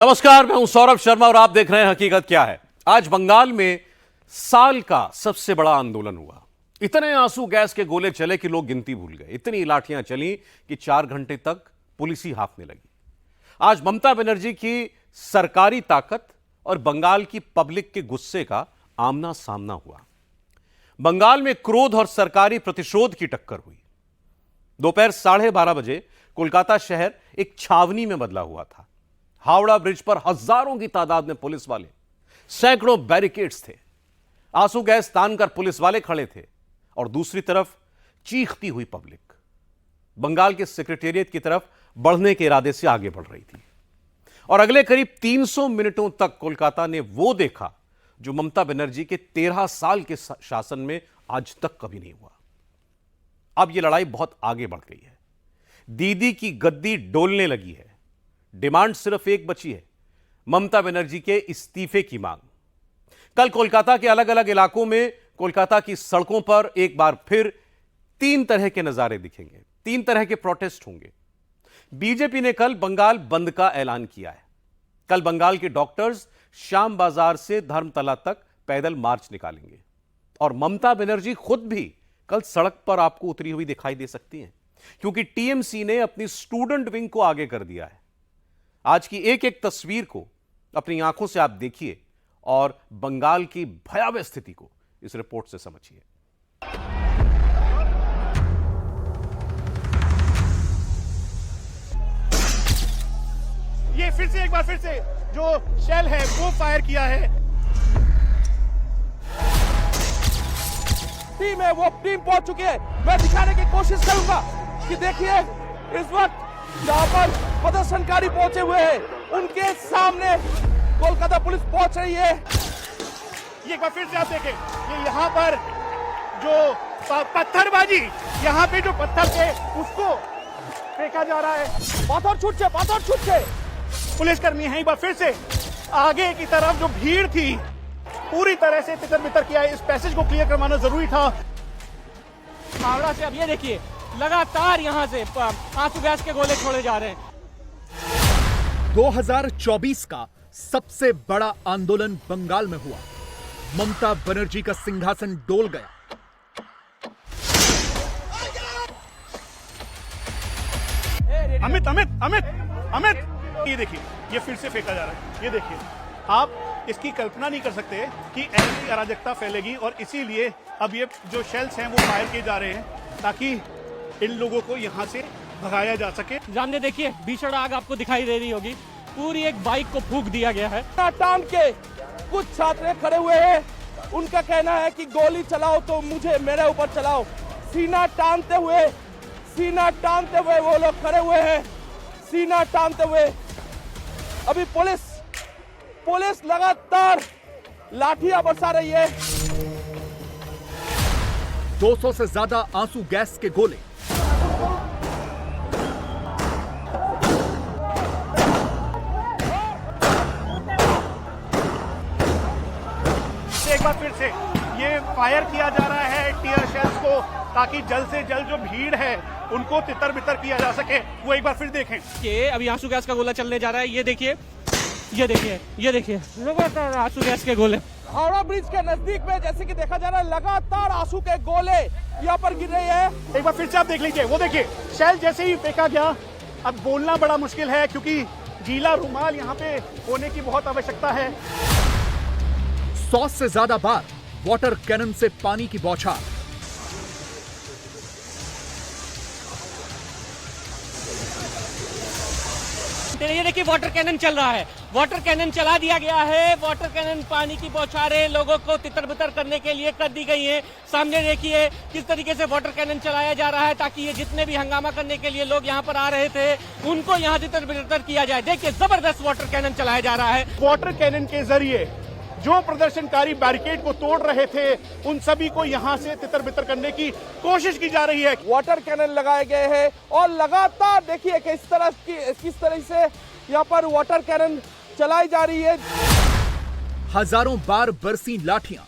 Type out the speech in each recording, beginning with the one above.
नमस्कार, मैं हूं सौरभ शर्मा और आप देख रहे हैं हकीकत क्या है। आज बंगाल में साल का सबसे बड़ा आंदोलन हुआ। इतने आंसू गैस के गोले चले कि लोग गिनती भूल गए। इतनी लाठियां चली कि 4 घंटे तक पुलिस ही हांफने लगी। आज ममता बनर्जी की सरकारी ताकत और बंगाल की पब्लिक के गुस्से का आमना सामना हुआ। बंगाल में क्रोध और सरकारी प्रतिशोध की टक्कर हुई। दोपहर 12:30 बजे कोलकाता शहर एक छावनी में बदला हुआ था। हावड़ा ब्रिज पर हजारों की तादाद में पुलिस वाले, सैकड़ों बैरिकेड्स थे। आंसू गैस तानकर पुलिस वाले खड़े थे और दूसरी तरफ चीखती हुई पब्लिक बंगाल के सेक्रेटेरिएट की तरफ बढ़ने के इरादे से आगे बढ़ रही थी। और अगले करीब 300 मिनटों तक कोलकाता ने वो देखा जो ममता बनर्जी के 13 साल के शासन में आज तक कभी नहीं हुआ। अब यह लड़ाई बहुत आगे बढ़ गई है। दीदी की गद्दी डोलने लगी है। डिमांड सिर्फ एक बची है, ममता बनर्जी के इस्तीफे की मांग। कल कोलकाता के अलग अलग इलाकों में, कोलकाता की सड़कों पर एक बार फिर 3 तरह के नजारे दिखेंगे, 3 तरह के प्रोटेस्ट होंगे। बीजेपी ने कल बंगाल बंद का ऐलान किया है। कल बंगाल के डॉक्टर्स श्याम बाजार से धर्मतला तक पैदल मार्च निकालेंगे और ममता बनर्जी खुद भी कल सड़क पर आपको उतरी हुई दिखाई दे सकती हैं, क्योंकि टीएमसी ने अपनी स्टूडेंट विंग को आगे कर दिया है। आज की एक एक तस्वीर को अपनी आंखों से आप देखिए और बंगाल की भयावह स्थिति को इस रिपोर्ट से समझिए। ये एक बार फिर से जो शेल है वो फायर किया है। टीम है, वो टीम पहुंच चुकी है। मैं दिखाने की कोशिश करूंगा कि देखिए इस वक्त जहां पर प्रदर्शनकारी पहुंचे हुए हैं, उनके सामने कोलकाता पुलिस पहुंच रही है। ये एक बार फिर से आप देखें, ये यहाँ पर जो पत्थरबाजी, यहाँ पे जो पत्थर थे उसको फेंका जा रहा है। पाथर छूट पुलिसकर्मी है। एक बार फिर से आगे की तरफ जो भीड़ थी पूरी तरह से तितर बितर किया है। इस पैसेज को क्लियर करवाना जरूरी था। हावड़ा से अब ये देखिए लगातार यहाँ से आंसू गैस के गोले छोड़े जा रहे हैं। 2024 का सबसे बड़ा आंदोलन बंगाल में हुआ। ममता बनर्जी का सिंहासन डोल गया। अमित, ये देखिए, ये फिर से फेंका जा रहा है। ये देखिए, आप इसकी कल्पना नहीं कर सकते कि ऐसी अराजकता फैलेगी और इसीलिए अब ये जो शेल्स हैं वो फायर किए जा रहे हैं ताकि इन लोगों को यहाँ से भगाया जा सके। सामने देखिए भीषण आग आपको दिखाई दे रही होगी। पूरी एक बाइक को फूंक दिया गया है। टांग के कुछ छात्र खड़े हुए हैं। उनका कहना है कि गोली चलाओ तो मुझे मेरे ऊपर चलाओ। सीना टांगते हुए वो लोग खड़े हुए हैं। सीना टांगते हुए अभी पुलिस लगातार लाठियां बरसा रही है। 200 से ज्यादा आंसू गैस के गोले। एक बार फिर से ये फायर किया जा रहा है टीयर शेल्स को, ताकि जल्द से जल्द जो भीड़ है उनको तितर बितर किया जा सके। वो एक बार फिर देखें कि अभी आंसू गैस का गोला चलने जा रहा है। ये देखिए लगातार आंसू गैस के गोले। हावड़ा ब्रिज के नजदीक में जैसे कि देखा जा रहा है, लगातार आंसू के गोले यहाँ पर गिर रहे हैं। एक बार फिर से आप देख लीजिए, वो देखिए शेल जैसे ही फेंका गया। अब बोलना बड़ा मुश्किल है क्योंकि गीला रुमाल यहाँ पे होने की बहुत आवश्यकता है। 100 से ज्यादा बार वाटर कैनन से पानी की बौछार। ये देखिए वाटर कैनन चल रहा है। वाटर कैनन चला दिया गया है। वाटर कैनन पानी की बौछारें लोगों को तितर बितर करने के लिए कर दी गई हैं। सामने देखिए किस तरीके से वाटर कैनन चलाया जा रहा है ताकि ये जितने भी हंगामा करने के लिए लोग यहाँ पर आ रहे थे उनको यहाँ तितर बितर किया जाए। देखिए जबरदस्त वाटर कैनन चलाया जा रहा है। वाटर कैनन के जरिए जो प्रदर्शनकारी बैरिकेड को तोड़ रहे थे उन सभी को यहाँ से तितर बितर करने की कोशिश की जा रही है। वाटर कैनन लगाए गए हैं और लगातार देखिए किस तरह से यहाँ पर वाटर कैनन चलाई जा रही है। हजारों बार बरसी लाठियां।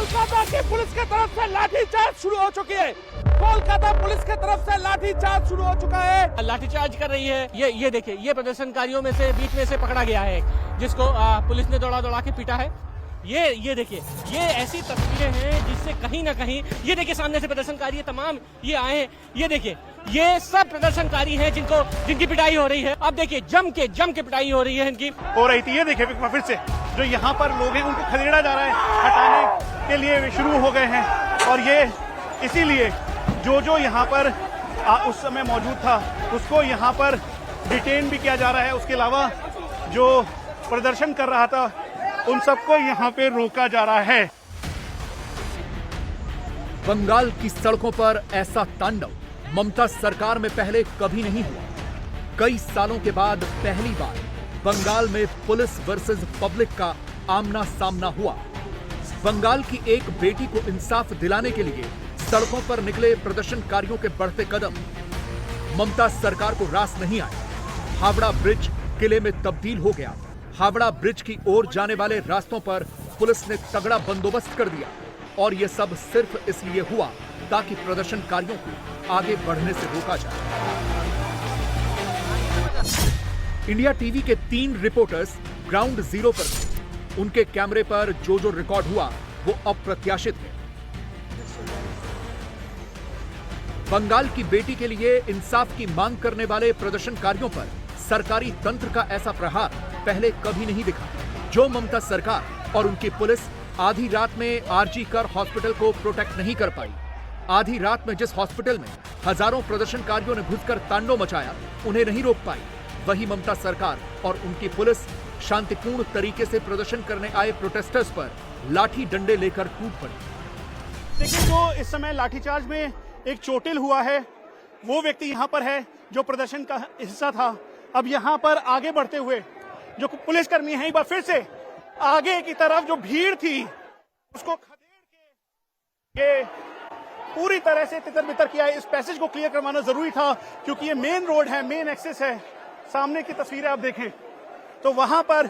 कोलकाता की पुलिस की तरफ से लाठीचार्ज शुरू हो चुकी है। कोलकाता पुलिस की तरफ से लाठीचार्ज शुरू हो चुका है। लाठीचार्ज कर रही है। ये देखिए, ये प्रदर्शनकारियों में से बीच में से पकड़ा गया है, जिसको पुलिस ने दौड़ा दौड़ा के पीटा है। ये देखिए, ये ऐसी तस्वीरें हैं जिससे कहीं ना कहीं, ये देखिए सामने से प्रदर्शनकारी तमाम ये आए हैं। ये देखिए, ये सब प्रदर्शनकारी हैं जिनकी पिटाई हो रही है। अब देखिए जम के पिटाई हो रही है इनकी। हो रही थी। ये देखिए फिर से जो यहाँ पर लोग हैं उनको खदेड़ा जा रहा है, हटाने के लिए वे शुरू हो गए हैं। और ये इसीलिए जो यहाँ पर उस समय मौजूद था उसको यहाँ पर डिटेन भी किया जा रहा है। उसके अलावा जो प्रदर्शन कर रहा था उन सबको यहाँ पे रोका जा रहा है। बंगाल की सड़कों पर ऐसा तांडव ममता सरकार में पहले कभी नहीं हुआ। कई सालों के बाद पहली बार बंगाल में पुलिस वर्सेस पब्लिक का आमना सामना हुआ। बंगाल की एक बेटी को इंसाफ दिलाने के लिए सड़कों पर निकले प्रदर्शनकारियों के बढ़ते कदम ममता सरकार को रास नहीं आए। हावड़ा ब्रिज किले में तब्दील हो गया। हावड़ा ब्रिज की ओर जाने वाले रास्तों पर पुलिस ने तगड़ा बंदोबस्त कर दिया और यह सब सिर्फ इसलिए हुआ ताकि प्रदर्शनकारियों को आगे बढ़ने से रोका जाए। इंडिया टीवी के 3 रिपोर्टर्स ग्राउंड जीरो पर थे। उनके कैमरे पर जो रिकॉर्ड हुआ वो अप्रत्याशित है। बंगाल की बेटी के लिए इंसाफ की मांग करने वाले प्रदर्शनकारियों पर सरकारी तंत्र का ऐसा प्रहार पहले कभी नहीं दिखा। जो ममता सरकार और उनकी पुलिस आधी रात में आरजी कर हॉस्पिटल को प्रोटेक्ट नहीं कर पाई, आधी रात में जिस हॉस्पिटल में हजारों प्रदर्शनकारियों ने घुसकर तांडव मचाया उन्हें नहीं रोक पाई, वही ममता सरकार और उनकी पुलिस शांतिपूर्ण तरीके से प्रदर्शन करने आए प्रोटेस्टर्स पर लाठी डंडे लेकर टूट पड़ी। देखिए, जो इस समय लाठीचार्ज में एक चोटिल हुआ है वो व्यक्ति यहाँ पर है जो प्रदर्शन का हिस्सा था। अब यहाँ पर आगे बढ़ते हुए जो पुलिसकर्मी हैं, एक बार फिर से आगे की तरफ जो भीड़ थी उसको खदेड़ के ये पूरी तरह से तितर बितर किया है। इस पैसेज को क्लियर करवाना जरूरी था क्योंकि ये मेन रोड है, मेन एक्सेस है। सामने की तस्वीरें आप देखें तो वहां पर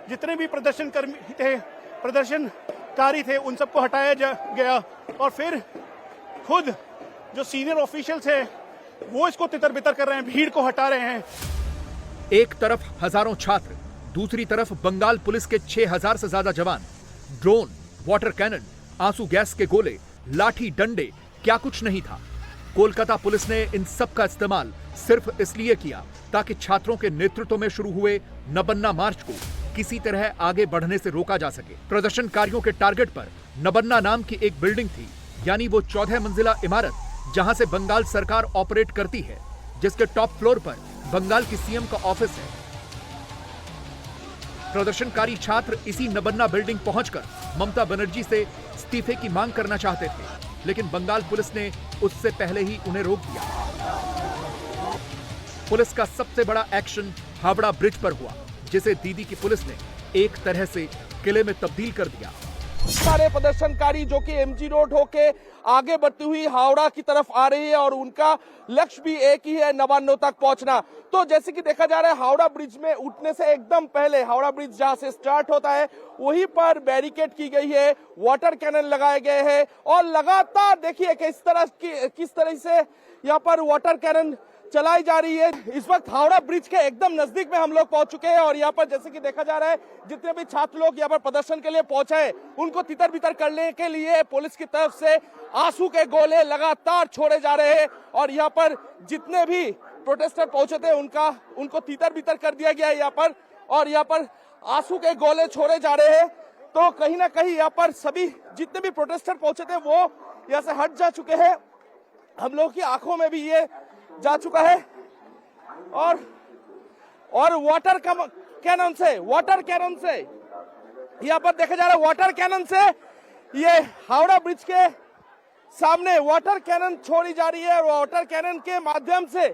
जितने भी प्रदर्शनकारी थे उन सबको हटाया गया और फिर खुद जो सीनियर ऑफिशियल्स है वो इसको तितर बितर कर रहे हैं, भीड़ को हटा रहे हैं। एक तरफ हजारों छात्र, दूसरी तरफ बंगाल पुलिस के 6000 से ज्यादा जवान, ड्रोन, वाटर कैनन, आंसू गैस के गोले, लाठी डंडे, क्या कुछ नहीं था। कोलकाता पुलिस ने इन सब का इस्तेमाल सिर्फ इसलिए किया ताकि छात्रों के नेतृत्व में शुरू हुए नबन्ना मार्च को किसी तरह आगे बढ़ने से रोका जा सके। प्रदर्शनकारियों के टारगेट पर नबन्ना नाम की एक बिल्डिंग थी, यानी वो 14 मंजिला इमारत जहां से बंगाल सरकार ऑपरेट करती है, जिसके टॉप फ्लोर पर बंगाल की सीएम का ऑफिस है। प्रदर्शनकारी छात्र इसी नबन्ना बिल्डिंग पहुंचकर ममता बनर्जी से इस्तीफे की मांग करना चाहते थे, लेकिन बंगाल पुलिस ने उससे पहले ही उन्हें रोक दिया। पुलिस का सबसे बड़ा एक्शन हावड़ा ब्रिज पर हुआ, जिसे दीदी की पुलिस ने एक तरह से किले में तब्दील कर दिया। सारे प्रदर्शनकारी जो कि एमजी रोड होके आगे बढ़ती हुई हावड़ा की तरफ आ रही है और उनका लक्ष्य भी एक ही है, नवान्नों तक पहुंचना। तो जैसे कि देखा जा रहा है, हावड़ा ब्रिज में उठने से एकदम पहले हावड़ा ब्रिज जहां से स्टार्ट होता है वहीं पर बैरिकेड की गई है, वाटर कैनन लगाए गए हैं और लगातार देखिए कि किस तरह से यहाँ पर वाटर कैनन चलाई जा रही है। इस वक्त हावड़ा ब्रिज के एकदम नजदीक में हम लोग पहुंच चुके हैं और यहाँ पर जैसे कि देखा जा रहा है, जितने भी छात्र लोग यहाँ पर प्रदर्शन के लिए पहुंचे हैं उनको तितर बितर करने के लिए पुलिस की तरफ से आंसू के गोले लगातार छोड़े जा रहे हैं और यहाँ पर जितने भी प्रोटेस्टर पहुंचे थे उनको तितर बितर कर दिया गया है यहाँ पर, और यहाँ पर आंसू के गोले छोड़े जा रहे हैं। तो कहीं ना कहीं यहाँ पर सभी जितने भी प्रोटेस्टर पहुंचे थे वो यहाँ से हट जा चुके हैं। हम लोग की आंखों में भी ये जा चुका है और वाटर कैनन से यहाँ पर देखा जा रहा है, वाटर कैनन से ये हावड़ा ब्रिज के सामने वाटर कैनन छोड़ी जा रही है और वाटर कैनन के माध्यम से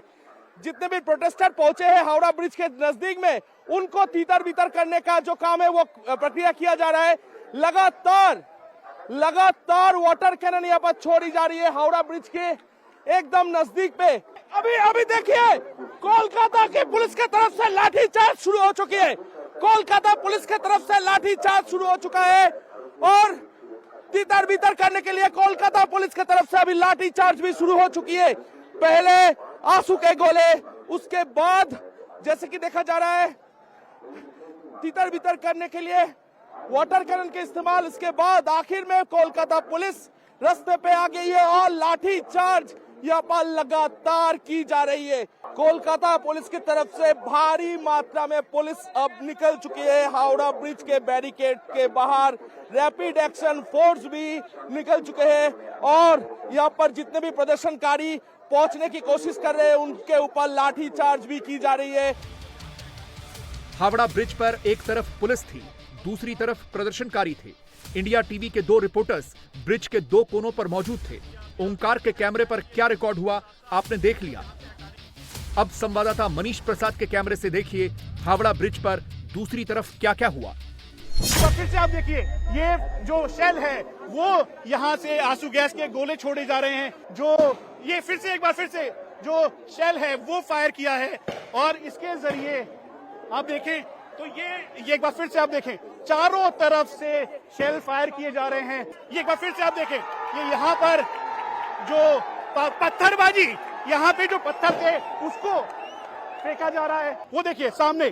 जितने भी प्रोटेस्टर पहुंचे हैं हावड़ा ब्रिज के नजदीक में उनको तीतर बितर करने का जो काम है वो प्रक्रिया किया जा रहा है। लगातार वाटर कैनन यहाँ पर छोड़ी जा रही है हावड़ा ब्रिज के एकदम नजदीक पे। अभी देखिए, कोलकाता की पुलिस की तरफ से लाठीचार्ज शुरू हो चुकी है। कोलकाता पुलिस की तरफ से लाठीचार्ज शुरू हो चुका है और तितर बितर करने के लिए कोलकाता पुलिस की तरफ से अभी लाठी चार्ज भी शुरू हो चुकी है। पहले आंसू के गोले, उसके बाद जैसे कि देखा जा रहा है तितर बितर करने के लिए वाटर कैनन के इस्तेमाल, इसके बाद आखिर में कोलकाता पुलिस रास्ते पे आ गई है और लाठी चार्ज यहाँ पर लगातार की जा रही है। कोलकाता पुलिस की तरफ से भारी मात्रा में पुलिस अब निकल चुकी है हावड़ा ब्रिज के बैरिकेड के बाहर। रैपिड एक्शन फोर्स भी निकल चुके हैं और यहाँ पर जितने भी प्रदर्शनकारी पहुंचने की कोशिश कर रहे हैं उनके ऊपर लाठी चार्ज भी की जा रही है। हावड़ा ब्रिज पर एक तरफ पुलिस थी, दूसरी तरफ प्रदर्शनकारी थे। इंडिया टीवी के 2 रिपोर्टर्स ब्रिज के 2 कोनों पर मौजूद थे। ओंकार के कैमरे पर क्या रिकॉर्ड हुआ आपने देख लिया। अब संवाददाता मनीष प्रसाद के कैमरे से देखिए हावड़ा ब्रिज पर दूसरी तरफ क्या क्या हुआ। तो फिर से आप देखिए, ये जो शेल है वो यहाँ से आंसू गैस के गोले छोड़े जा रहे हैं। जो ये फिर से जो शेल है वो फायर किया है और इसके जरिए आप देखें तो ये एक बार फिर से आप देखें, चारों तरफ से शेल फायर किए जा रहे हैं। ये एक बार फिर से आप देखें, ये यहाँ पर जो पत्थरबाजी, यहाँ पे जो पत्थर थे उसको फेंका जा रहा है। वो देखिए सामने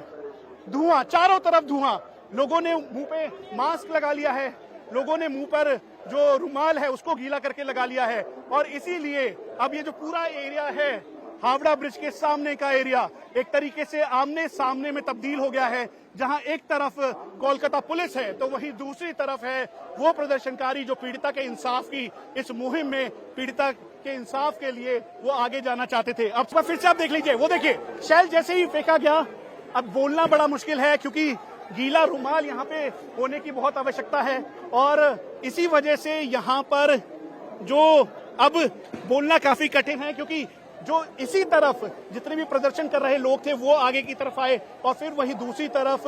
धुआं, चारों तरफ धुआं। लोगों ने मुंह पे मास्क लगा लिया है, लोगों ने मुंह पर जो रुमाल है उसको गीला करके लगा लिया है और इसीलिए अब ये जो पूरा एरिया है हावड़ा ब्रिज के सामने का एरिया एक तरीके से आमने सामने में तब्दील हो गया है। जहां एक तरफ कोलकाता पुलिस है तो वहीं दूसरी तरफ है वो प्रदर्शनकारी जो पीड़िता के इंसाफ की इस मुहिम में पीड़िता के इंसाफ के लिए वो आगे जाना चाहते थे। अब फिर से आप देख लीजिए, वो देखिए शेल जैसे ही फेंका गया। अब बोलना बड़ा मुश्किल है क्योंकि गीला रुमाल यहाँ पे होने की बहुत आवश्यकता है और इसी वजह से यहाँ पर जो अब बोलना काफी कठिन है क्योंकि जो इसी तरफ जितने भी प्रदर्शन कर रहे लोग थे वो आगे की तरफ आए और फिर वही दूसरी तरफ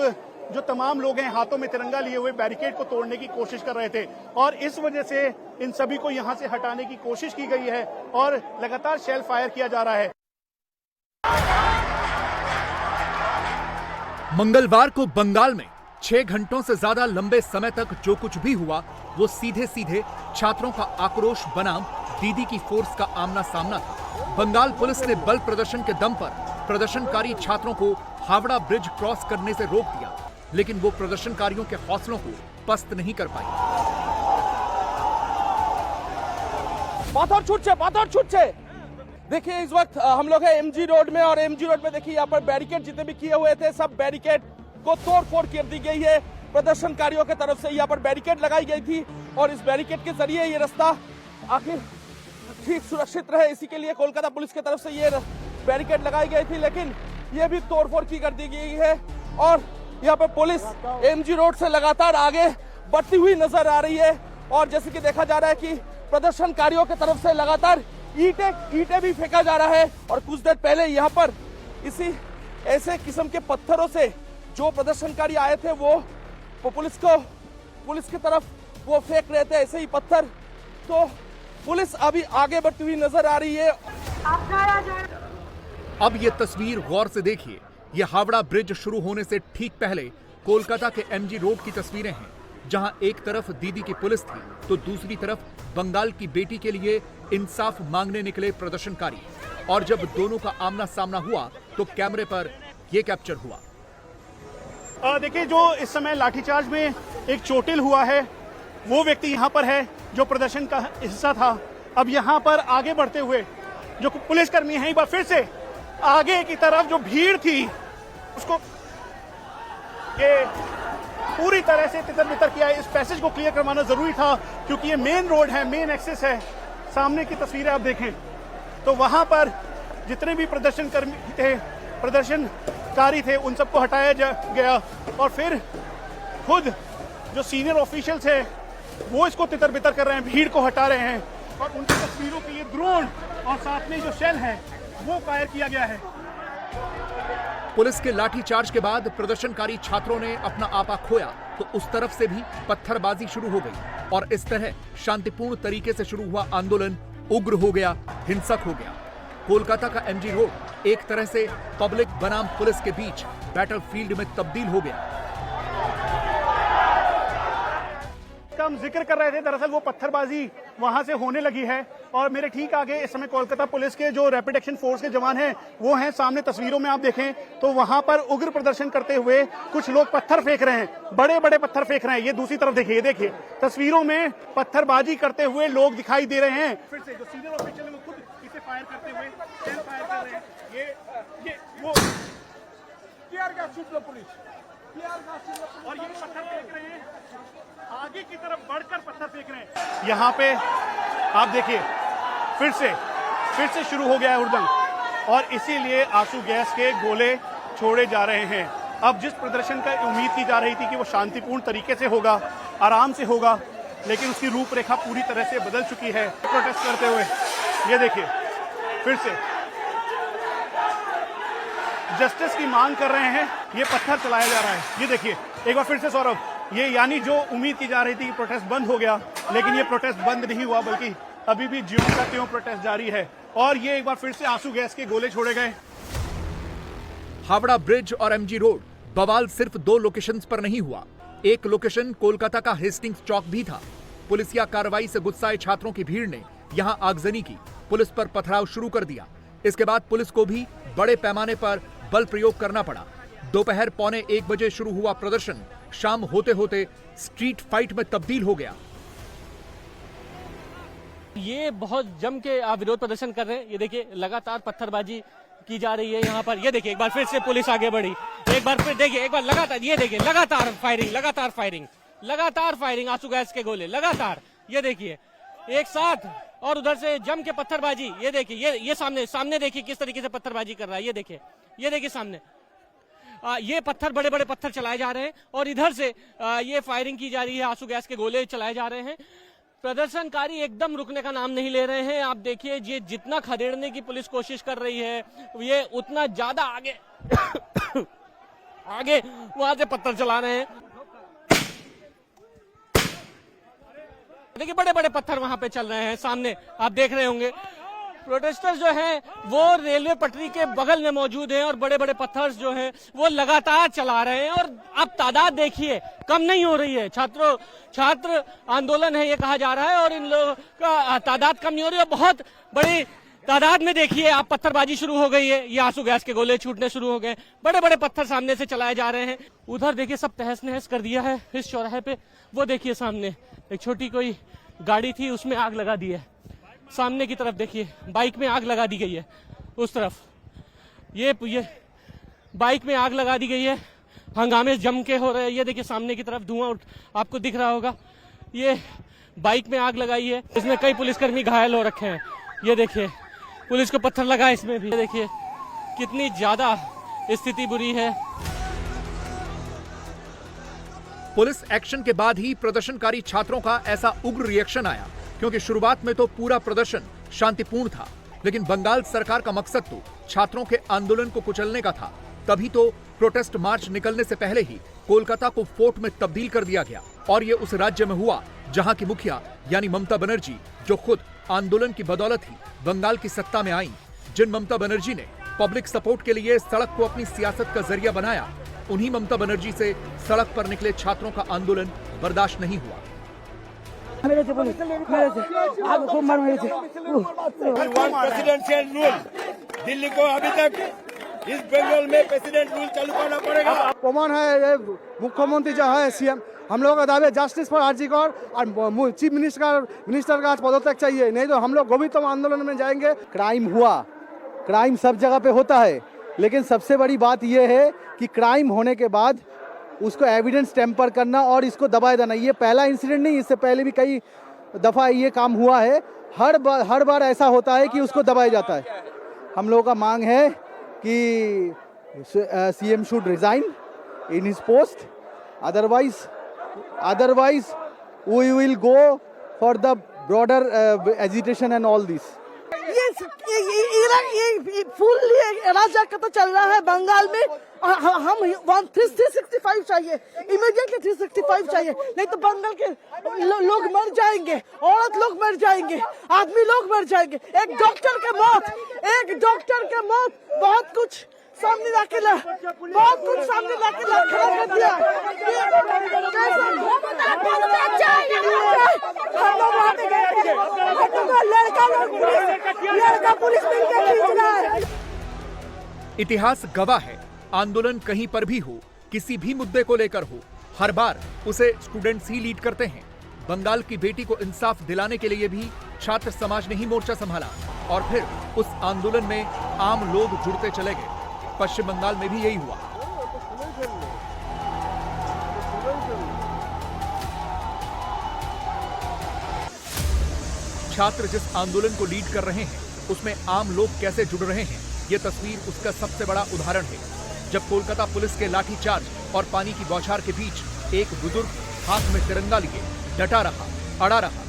जो तमाम लोग हैं हाथों में तिरंगा लिए हुए बैरिकेड को तोड़ने की कोशिश कर रहे थे और इस वजह से इन सभी को यहां से हटाने की कोशिश की गई है और लगातार शेल फायर किया जा रहा है। मंगलवार को बंगाल में 6 घंटों से ज्यादा लंबे समय तक जो कुछ भी हुआ वो सीधे सीधे छात्रों का आक्रोश बनाम दीदी की फोर्स का आमना सामना था। बंगाल पुलिस ने बल प्रदर्शन के दम पर प्रदर्शनकारी छात्रों को हावड़ा ब्रिज क्रॉस करने से रोक दिया, लेकिन वो प्रदर्शनकारियों के हौसलों को पस्त नहीं कर पाई। पाथर छूट। देखिए इस वक्त हम लोग है एमजी रोड में और एमजी रोड में देखिए यहाँ पर बैरिकेड जितने भी किए हुए थे सब बैरिकेड को तोड़फोड़ कर दी गई है। प्रदर्शनकारियों की तरफ से यहाँ पर बैरिकेड लगाई गई थी और इस बैरिकेड के जरिए ये रास्ता आखिर ठीक सुरक्षित रहे, इसी के लिए कोलकाता पुलिस की तरफ से ये बैरिकेड लगाई गई थी, लेकिन ये भी तोड़फोड़ की कर दी गई है और यहाँ पे पुलिस एमजी रोड से लगातार आगे बढ़ती हुई नजर आ रही है। और जैसे कि देखा जा रहा है कि प्रदर्शनकारियों की तरफ से लगातार ईंटें भी फेंका जा रहा है और कुछ देर पहले यहाँ पर इसी ऐसे किस्म के पत्थरों से जो प्रदर्शनकारी आए थे वो पुलिस की तरफ वो फेंक रहे थे ऐसे ही पत्थर। तो पुलिस अभी आगे बढ़ती हुई नजर आ रही है। अब ये तस्वीर गौर से देखिए, ये हावड़ा ब्रिज शुरू होने से ठीक पहले कोलकाता के एमजी रोड की तस्वीरें हैं, जहां एक तरफ दीदी की पुलिस थी तो दूसरी तरफ बंगाल की बेटी के लिए इंसाफ मांगने निकले प्रदर्शनकारी। और जब दोनों का आमना सामना हुआ तो कैमरे पर यह कैप्चर हुआ। देखिए जो इस समय लाठीचार्ज में एक चोटिल हुआ है वो व्यक्ति यहाँ पर है जो प्रदर्शन का हिस्सा था। अब यहाँ पर आगे बढ़ते हुए जो पुलिसकर्मी हैं एक बार फिर से आगे की तरफ जो भीड़ थी उसको ये पूरी तरह से तितर बितर किया। इस पैसेज को क्लियर करवाना जरूरी था क्योंकि ये मेन रोड है, मेन एक्सेस है। सामने की तस्वीरें आप देखें तो वहां पर जितने भी प्रदर्शनकारी थे उन सबको हटाया गया और फिर खुद जो सीनियर ऑफिशियल्स हैं वो इसको तितर बितर कर रहे हैं, भीड़ को हटा रहे हैं और उनकी तस्वीरों के लिए ड्रोन और साथ में जो शेल है वो फायर किया गया है। पुलिस के लाठीचार्ज के बाद प्रदर्शनकारी छात्रों ने अपना आपा खोया तो उस तरफ से भी पत्थरबाजी शुरू हो गई और इस तरह शांतिपूर्ण तरीके से शुरू हुआ आंदोलन उग्र हो गया, हिंसक हो गया। कोलकाता का एमजी रोड एक तरह से पब्लिक बनाम पुलिस के बीच बैटलफील्ड में तब्दील हो गया। का हम जिक्र कर रहे थे, दरअसल वो पत्थरबाजी वहां से होने लगी है और मेरे ठीक आगे इस समय कोलकाता पुलिस के जो रैपिड एक्शन फोर्स के जवान हैं वो हैं सामने। तस्वीरों में आप देखें तो वहां पर उग्र प्रदर्शन करते हुए कुछ लोग पत्थर फेंक रहे हैं, बड़े बड़े पत्थर फेंक रहे हैं। ये दूसरी तरफ देखिए, ये देखिए तस्वीरों में पत्थरबाजी करते हुए लोग दिखाई दे रहे हैं। फिर से जो सीनियर ऑफिशियल है वो खुद इसे फायर करते हुए शेल फायर कर रहे हैं। ये वो टीयर गैस शूट लो पुलिस, और ये पत्थर फेंक रहे हैं, आगे की तरफ बढ़कर पत्थर फेंक रहे हैं। यहाँ पे आप देखिए फिर से शुरू हो गया है हुड़दंग और इसीलिए आंसू गैस के गोले छोड़े जा रहे हैं। अब जिस प्रदर्शन का उम्मीद की जा रही थी कि वो शांतिपूर्ण तरीके से होगा, आराम से होगा, लेकिन उसकी रूपरेखा पूरी तरह से बदल चुकी है। प्रोटेस्ट करते हुए ये देखिए फिर से जस्टिस की मांग कर रहे हैं, ये पत्थर चलाया जा रहा है। ये देखिए एक बार फिर से सौरभ, ये यानी जो उम्मीद की जा रही थी कि प्रोटेस्ट बंद हो गया, लेकिन ये प्रोटेस्ट बंद नहीं हुआ, बल्कि अभी भी ज्यों का त्यों प्रोटेस्ट जारी है। और ये एक बार फिर से आंसू गैस के गोले छोड़े गए। हावड़ा ब्रिज और एमजी रोड बवाल सिर्फ 2 लोकेशंस पर नहीं हुआ। एक लोकेशन कोलकाता का हेस्टिंग्स चौक भी था। पुलिसिया कार्रवाई से गुस्साए छात्रों की भीड़ ने यहां आगजनी की, पुलिस पर पथराव शुरू कर दिया। इसके बाद पुलिस को भी बड़े पैमाने पर बल प्रयोग करना पड़ा। दोपहर 12:45 बजे शुरू हुआ प्रदर्शन शाम होते होते स्ट्रीट फाइट में तब्दील हो गया। ये बहुत जम के विरोध प्रदर्शन कर रहे हैं। ये देखिए लगातार पत्थरबाजी की जा रही है यहाँ पर। ये देखिए एक बार फिर से पुलिस आगे बढ़ी, एक बार फिर देखिए, एक बार लगातार, ये देखिए लगातार फायरिंग आंसू गैस के गोले लगातार, ये देखिए एक साथ, और उधर से जम के पत्थरबाजी। ये देखिए ये सामने देखिए किस तरीके से पत्थरबाजी कर रहा है। ये देखिए सामने ये पत्थर, बड़े बड़े पत्थर चलाए जा रहे हैं और इधर से ये फायरिंग की जा रही है, आंसू गैस के गोले चलाए जा रहे हैं। प्रदर्शनकारी एकदम रुकने का नाम नहीं ले रहे हैं। आप देखिए ये जितना खदेड़ने की पुलिस कोशिश कर रही है, ये उतना ज्यादा आगे वहां से पत्थर चला रहे हैं। देखिए बड़े बड़े पत्थर वहां पे चल रहे हैं, सामने आप देख रहे होंगे। प्रोटेस्टर्स जो हैं वो रेलवे पटरी के बगल में मौजूद हैं और बड़े बड़े पत्थर जो हैं वो लगातार चला रहे हैं। और अब तादाद देखिए कम नहीं हो रही है। छात्र आंदोलन है ये कहा जा रहा है और इन लोगों का तादाद कम नहीं हो रही है। बहुत बड़ी तादाद में देखिए आप पत्थरबाजी शुरू हो गई है। ये आंसू गैस के गोले छूटने शुरू हो गए, बड़े बड़े पत्थर सामने से चलाए जा रहे हैं। उधर देखिए सब तहस नहस कर दिया है इस चौराहे पे। वो देखिए सामने एक छोटी कोई गाड़ी थी, उसमें आग लगा दी है। सामने की तरफ देखिए बाइक में आग लगा दी गई है। उस तरफ ये बाइक में आग लगा दी गई है। हंगामे जम के हो रहे हैं। ये देखिए सामने की तरफ धुआं आपको दिख रहा होगा। ये बाइक में आग लगाई है, इसमें कई पुलिसकर्मी घायल हो रखे हैं। ये देखिए पुलिस को पत्थर लगा इसमें भी। देखिए कितनी ज्यादा स्थिति बुरी है। पुलिस एक्शन के बाद ही प्रदर्शनकारी छात्रों का ऐसा उग्र रिएक्शन आया, क्योंकि शुरुआत में तो पूरा प्रदर्शन शांतिपूर्ण था, लेकिन बंगाल सरकार का मकसद तो छात्रों के आंदोलन को कुचलने का था। तभी तो प्रोटेस्ट मार्च निकलने से पहले ही कोलकाता को फोर्ट में तब्दील कर दिया गया। और ये उस राज्य में हुआ जहां की मुखिया यानी ममता बनर्जी, जो खुद आंदोलन की बदौलत ही बंगाल की सत्ता में आई। जिन ममता बनर्जी ने पब्लिक सपोर्ट के लिए सड़क को अपनी सियासत का जरिया बनाया, उन्हीं ममता बनर्जी से सड़क पर निकले छात्रों का आंदोलन बर्दाश्त नहीं हुआ। मेरे से आग को मार मेरे से। प्रेसिडेंशियल रूल दिल्ली को अभी तक इस बंगाल में प्रेसिडेंट रूल चालू करना पड़ेगा। प्रमाण है ये मुख्यमंत्री जो है सीएम, हम लोग का दावे जस्टिस फॉर आरजी और चीफ मिनिस्टर का पदत्याग चाहिए, नहीं तो हम लोग गोविंदतम आंदोलन में जाएंगे। क्राइम हुआ, क्राइम सब जगह पे होता है, लेकिन सबसे बड़ी बात यह है कि क्राइम होने के बाद उसको एविडेंस टेम्पर करना और इसको दबाए देना। ये पहला इंसिडेंट नहीं, इससे पहले भी कई दफ़ा ये काम हुआ है। हर बार ऐसा होता है कि उसको दबाया जाता है। हम लोगों का मांग है कि CM should resign in his post, otherwise we will go for the broader agitation and all this. ये फुल अराजकता चल रहा है बंगाल में। हम 365 चाहिए, इमीडिएटली 365 चाहिए, नहीं तो बंगाल के लोग मर जाएंगे, औरत लोग मर जाएंगे, आदमी लोग मर जाएंगे। एक डॉक्टर के मौत बहुत कुछ सामने लाके बहुत कुछ सामने लाके खड़ा कर दिया। हम लोग वहाँ पे गए थे, लड़का पुलिस मिलकर खींच रहा है। इतिहास गवाह है, आंदोलन कहीं पर भी हो, किसी भी मुद्दे को लेकर हो, हर बार उसे स्टूडेंट्स ही लीड करते हैं। बंगाल की बेटी को इंसाफ दिलाने के लिए भी छात्र समाज ने ही मोर्चा संभाला और फिर उस आंदोलन में आम लोग जुड़ते चले गए। पश्चिम बंगाल में भी यही हुआ। छात्र जिस आंदोलन को लीड कर रहे हैं उसमें आम लोग कैसे जुड़ रहे हैं, ये तस्वीर उसका सबसे बड़ा उदाहरण है। जब कोलकाता पुलिस के लाठीचार्ज और पानी की बौछार के बीच एक बुजुर्ग हाथ में तिरंगा लिए डटा रहा, अड़ा रहा।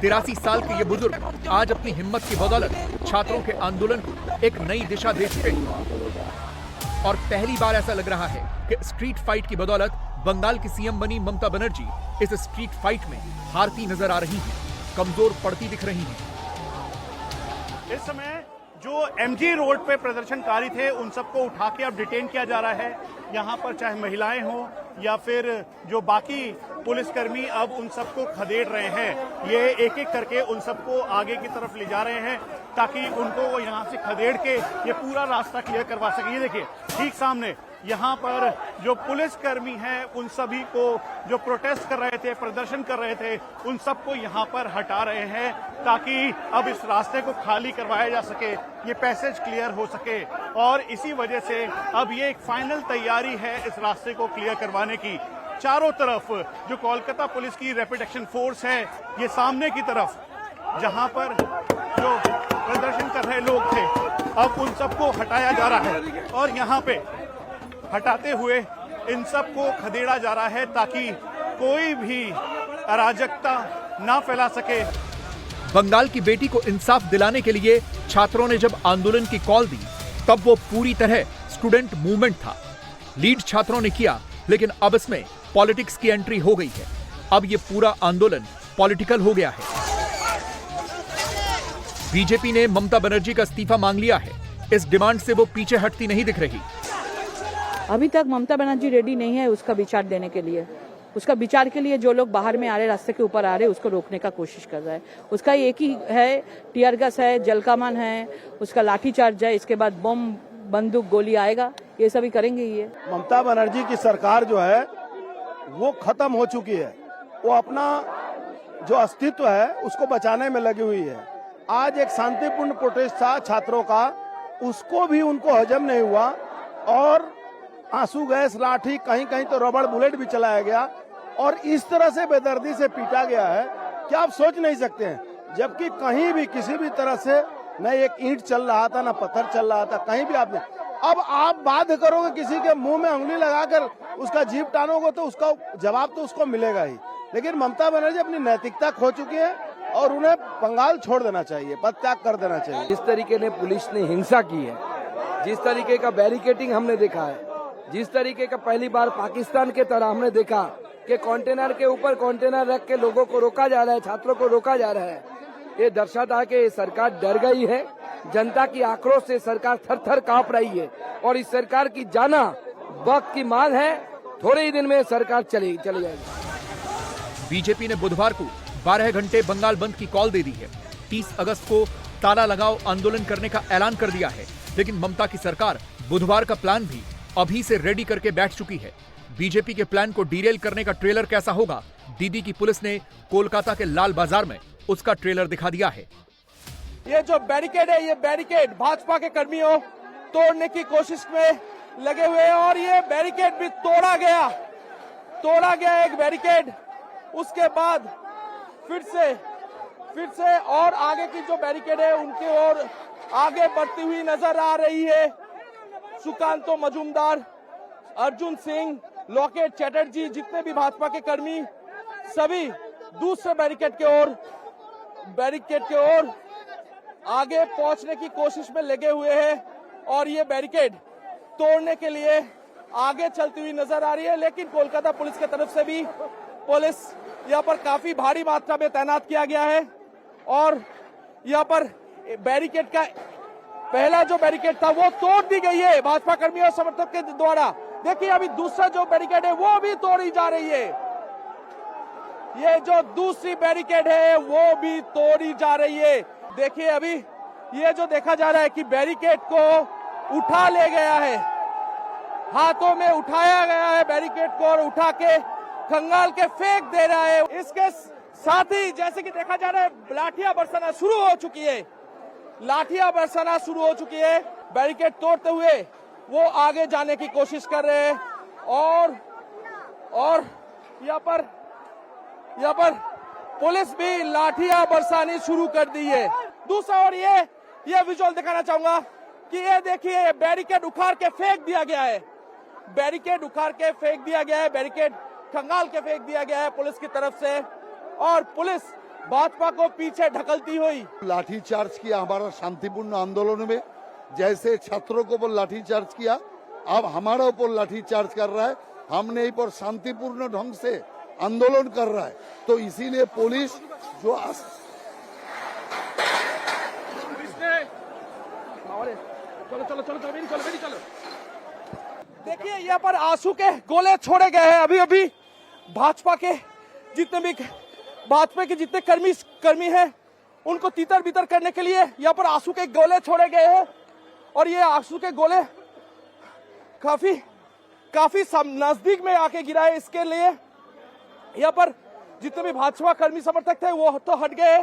83 साल के ये बुजुर्ग आज अपनी हिम्मत की बदौलत छात्रों के आंदोलन को एक नई दिशा दे चुके हैं। और पहली बार ऐसा लग रहा है कि स्ट्रीट फाइट की बदौलत बंगाल की सीएम बनी ममता बनर्जी इस स्ट्रीट फाइट में हारती नजर आ रही हैं, कमजोर पड़ती दिख रही हैं। इस समय जो एमजी रोड पे प्रदर्शनकारी थे उन सबको उठा के अब डिटेन किया जा रहा है। यहाँ पर चाहे महिलाएं हों या फिर जो बाकी पुलिसकर्मी, अब उन सबको खदेड़ रहे हैं। ये एक एक करके उन सबको आगे की तरफ ले जा रहे हैं ताकि उनको वो यहाँ से खदेड़ के ये पूरा रास्ता क्लियर करवा सके। ये देखिए ठीक सामने यहाँ पर जो पुलिसकर्मी हैं उन सभी को जो प्रोटेस्ट कर रहे थे, प्रदर्शन कर रहे थे, उन सबको यहाँ पर हटा रहे हैं ताकि अब इस रास्ते को खाली करवाया जा सके, ये पैसेज क्लियर हो सके। और इसी वजह से अब ये एक फाइनल तैयारी है इस रास्ते को क्लियर करवाने की। चारों तरफ जो कोलकाता पुलिस की रैपिड एक्शन फोर्स है, ये सामने की तरफ जहां पर जो प्रदर्शन कर रहे लोग थे, अब उन सबको हटाया जा रहा है और यहाँ पे हटाते हुए इन सबको खदेड़ा जा रहा है ताकि कोई भी अराजकता ना फैला सके। बंगाल की बेटी को इंसाफ दिलाने के लिए छात्रों ने जब आंदोलन की कॉल दी तब वो पूरी तरह स्टूडेंट मूवमेंट था। लीड छात्रों ने किया, लेकिन अब इसमें पॉलिटिक्स की एंट्री हो गई है। अब ये पूरा आंदोलन पॉलिटिकल हो गया है। बीजेपी ने ममता बनर्जी का इस्तीफा मांग लिया है। इस डिमांड से वो पीछे हटती नहीं दिख रही। अभी तक ममता बनर्जी रेडी नहीं है उसका विचार देने के लिए। उसका विचार के लिए जो लोग बाहर में आ रहे, रास्ते के ऊपर आ रहे, उसको रोकने का कोशिश कर रहा है। उसका एक ही है, टीयर गैस है, जलकमान है, उसका लाठीचार्ज है, इसके बाद बम, बंदूक, गोली आएगा, ये सभी करेंगे। ये ममता बनर्जी की सरकार जो है वो खत्म हो चुकी है। वो अपना जो अस्तित्व है उसको बचाने में लगी हुई है। आज एक शांतिपूर्ण प्रोटेस्ट था छात्रों का, उसको भी उनको हजम नहीं हुआ और आंसू गैस, लाठी, कहीं कहीं तो रबड़ बुलेट भी चलाया गया और इस तरह से बेदर्दी से पीटा गया है कि आप सोच नहीं सकते हैं। जबकि कहीं भी किसी भी तरह से न एक ईंट चल रहा था, न पत्थर चल रहा था, कहीं भी आपने। अब आप बाध्य करोगे किसी के मुंह में उंगली लगाकर उसका जीभ टानोगे तो उसका जवाब तो उसको मिलेगा ही। लेकिन ममता बनर्जी अपनी नैतिकता खो चुकी है और उन्हें बंगाल छोड़ देना चाहिए, पदत्याग कर देना चाहिए। जिस तरीके ने पुलिस ने हिंसा की है, जिस तरीके का बैरिकेटिंग हमने देखा है, जिस तरीके का पहली बार पाकिस्तान के तरह हमने देखा कि कंटेनर के ऊपर कंटेनर रख के लोगों को रोका जा रहा है, छात्रों को रोका जा रहा है, ये दर्शाता है कि सरकार डर गई है। जनता की आक्रोश से सरकार थर-थर कांप रही है और इस सरकार की जाना वक्त की मांग है। थोड़े ही दिन में सरकार चली जाएगी। बीजेपी ने बुधवार को 12 घंटे बंगाल बंद की कॉल दे दी है। 30 अगस्त को ताला लगाओ आंदोलन करने का ऐलान कर दिया है, लेकिन ममता की सरकार बुधवार का प्लान भी अभी से रेडी करके बैठ चुकी है। बीजेपी के प्लान को डीरेल करने का ट्रेलर कैसा होगा, दीदी की पुलिस ने कोलकाता के लाल बाजार में उसका ट्रेलर दिखा दिया है। ये जो बैरिकेड है, ये बैरिकेड भाजपा के कर्मियों तोड़ने की कोशिश में लगे हुए हैं और ये बैरिकेड भी तोड़ा गया एक बैरिकेड। उसके बाद फिर से और आगे की जो बैरिकेड है उनकी ओर आगे बढ़ती हुई नजर आ रही है। सुकांतो मजूमदार, अर्जुन सिंह, लोकेट चैटर्जी, जितने भी भाजपा के कर्मी, सभी दूसरे बैरिकेड के ओर आगे पहुंचने की कोशिश में लगे हुए हैं और ये बैरिकेड तोड़ने के लिए आगे चलती हुई नजर आ रही है। लेकिन कोलकाता पुलिस की तरफ से भी पुलिस यहाँ पर काफी भारी मात्रा में तैनात किया गया है और यहाँ पर बैरिकेड का पहला जो बैरिकेड था वो तोड़ दी गई है भाजपा कर्मियों और समर्थक के द्वारा। देखिए अभी दूसरा जो बैरिकेड है वो भी तोड़ी जा रही है। ये जो दूसरी बैरिकेड है वो भी तोड़ी जा रही है। देखिए अभी ये जो देखा जा रहा है कि बैरिकेड को उठा ले गया है, हाथों में उठाया गया है बैरिकेड को और उठा के खंगाल के फेंक दे रहा है। इसके साथ ही जैसे कि देखा जा रहा है लाठियां बरसाना शुरू हो चुकी है, लाठियां बरसाना शुरू हो चुकी है। बैरिकेड तोड़ते हुए वो आगे जाने की कोशिश कर रहे हैं और यहाँ पर पुलिस भी लाठियां बरसानी शुरू कर दी है। दूसरा और ये विजुअल दिखाना चाहूंगा कि ये देखिए बैरिकेड उखाड़ के फेंक दिया गया है, बैरिकेड उखाड़ के फेंक दिया गया है, बैरिकेड खंगाल के फेंक दिया गया है पुलिस की तरफ से और पुलिस भाजपा को पीछे ढकलती हुई। लाठीचार्ज किया हमारा शांतिपूर्ण आंदोलन में, जैसे छात्रों को ऊपर लाठीचार्ज किया अब हमारा ऊपर लाठीचार्ज कर रहा है। हमने इस पर शांतिपूर्ण ढंग से आंदोलन कर रहा है, तो इसीलिए पुलिस जो चलो। देखिए यहाँ पर आंसू के गोले छोड़े गए हैं। अभी भाजपा के जितने कर्मी हैं उनको तीतर बीतर करने के लिए यहाँ पर आंसू के गोले छोड़े गए हैं और ये आंसू के गोले काफी नजदीक में आके गिरा है। इसके लिए यहाँ पर जितने भी भाजपा कर्मी समर्थक थे वो तो हट गए।